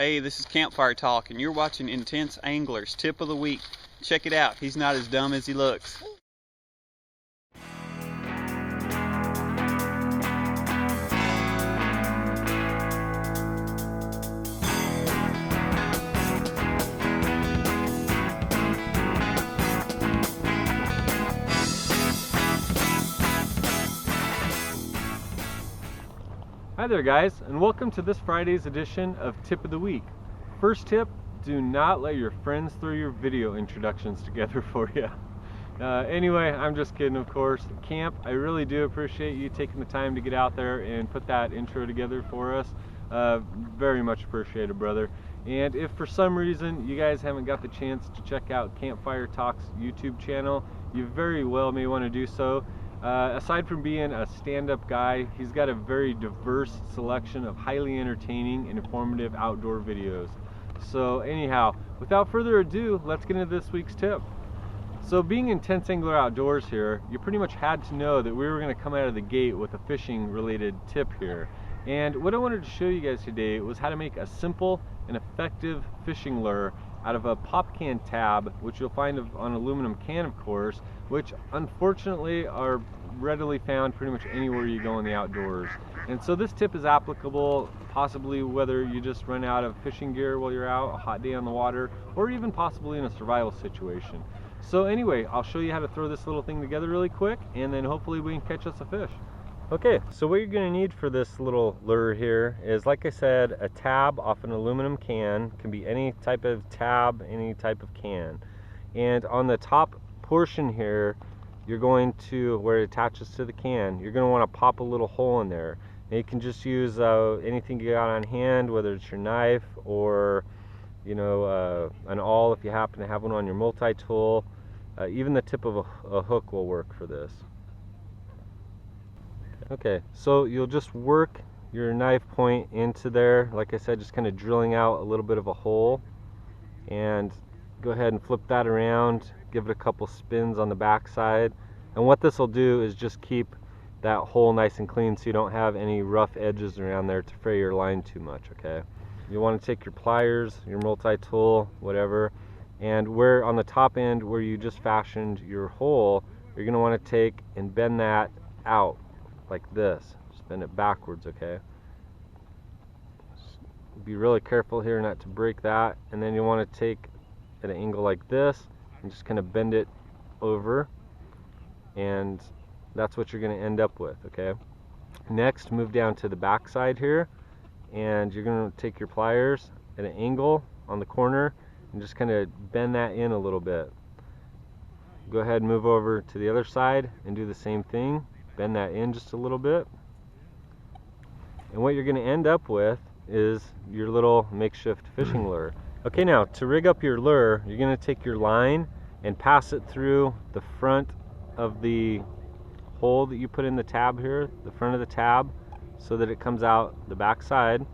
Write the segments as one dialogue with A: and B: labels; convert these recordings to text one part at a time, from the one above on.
A: Hey, this is Campfire Talk, and you're watching IntenseAngler's Tip of the Week. Check it out. He's not as dumb as he looks.
B: Hi there guys, and welcome to this Friday's edition of Tip of the Week. First tip, do not let your friends throw your video introductions together for you. Anyway, I'm just kidding, of course. Camp, I really do appreciate you taking the time to get out there and put that intro together for us. Very much appreciated, brother. And if for some reason you guys haven't got the chance to check out CampfireTalk's YouTube channel, you very well may want to do so. Aside from being a stand-up guy, he's got a very diverse selection of highly entertaining and informative outdoor videos. So anyhow, without further ado, let's get into this week's tip. So being IntenseAngler Outdoors here, you pretty much had to know that we were going to come out of the gate with a fishing related tip here. And what I wanted to show you guys today was how to make a simple and effective fishing lure out of a pop can tab, which you'll find on aluminum can, of course, which unfortunately are readily found pretty much anywhere you go in the outdoors. And so this tip is applicable possibly whether you just run out of fishing gear while you're out, a hot day on the water, or even possibly in a survival situation. So anyway, I'll show you how to throw this little thing together really quick, and then hopefully we can catch us a fish. Okay, so what you're going to need for this little lure here is, like I said, a tab off an aluminum can. Can be any type of tab, any type of can. And on the top portion here, you're going to, where it attaches to the can, you're going to want to pop a little hole in there. And you can just use anything you got on hand, whether it's your knife or, you know, an awl if you happen to have one on your multi-tool. Even the tip of a hook will work for this. Okay, so you'll just work your knife point into there, like I said, just kind of drilling out a little bit of a hole, and go ahead and flip that around, give it a couple spins on the back side, and what this will do is just keep that hole nice and clean so you don't have any rough edges around there to fray your line too much. Okay, you want to take your pliers, your multi-tool, whatever, and where on the top end where you just fashioned your hole, you're going to want to take and bend that out like this. Just bend it backwards, okay? Just be really careful here not to break that, and then you want to take at an angle like this and just kind of bend it over, and that's what you're going to end up with, okay? Next, move down to the back side here, and you're going to take your pliers at an angle on the corner and just kind of bend that in a little bit. Go ahead and move over to the other side and do the same thing. Bend that in just a little bit, and what you're going to end up with is your little makeshift fishing lure. Okay, now to rig up your lure, you're going to take your line and pass it through the front of the hole that you put in the tab here, the front of the tab, so that it comes out the back side.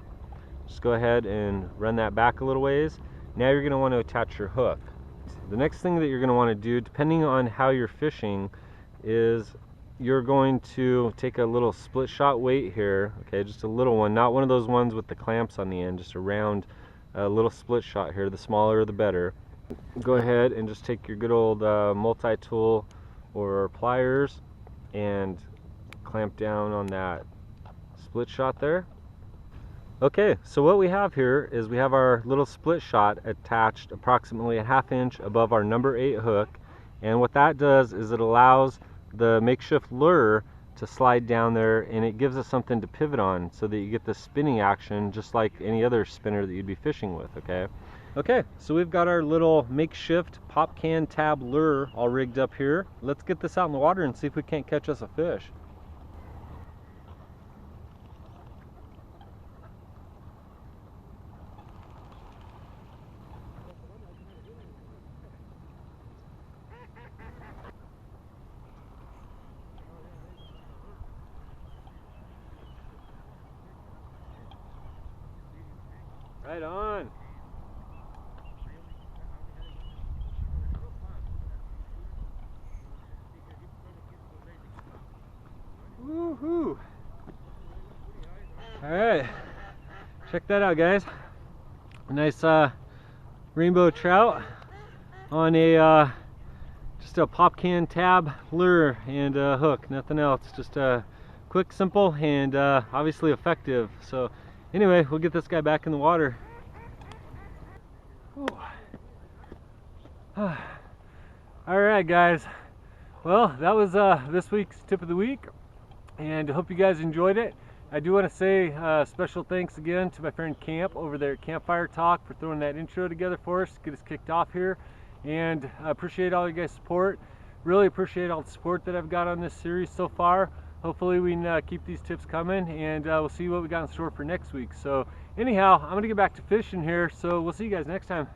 B: Just go ahead and run that back a little ways. Now you're going to want to attach your hook. The next thing that you're going to want to do, depending on how you're fishing, is you're going to take a little split shot weight here, okay, just a little one, not one of those ones with the clamps on the end, just a round little split shot here. The smaller the better. Go ahead and just take your good old multi-tool or pliers and clamp down on that split shot there. Okay, so what we have here is we have our little split shot attached approximately a ½ inch above our number 8 hook, and what that does is it allows the makeshift lure to slide down there, and it gives us something to pivot on so that you get the spinning action just like any other spinner that you'd be fishing with. Okay, so we've got our little makeshift pop can tab lure all rigged up here. Let's get this out in the water and see if we can't catch us a fish. Right on. Woohoo! All right, check that out, guys. A nice rainbow trout on a just a pop can tab lure and hook, nothing else. Just quick, simple, and obviously effective. So anyway, we'll get this guy back in the water. Alright guys, well that was this week's tip of the week, and I hope you guys enjoyed it. I do want to say special thanks again to my friend Camp over there at CampfireTalk for throwing that intro together for us, get us kicked off here, and I appreciate all you guys' support. Really appreciate all the support that I've got on this series so far. Hopefully we can keep these tips coming, and we'll see what we got in store for next week. So anyhow, I'm gonna get back to fishing here, so we'll see you guys next time.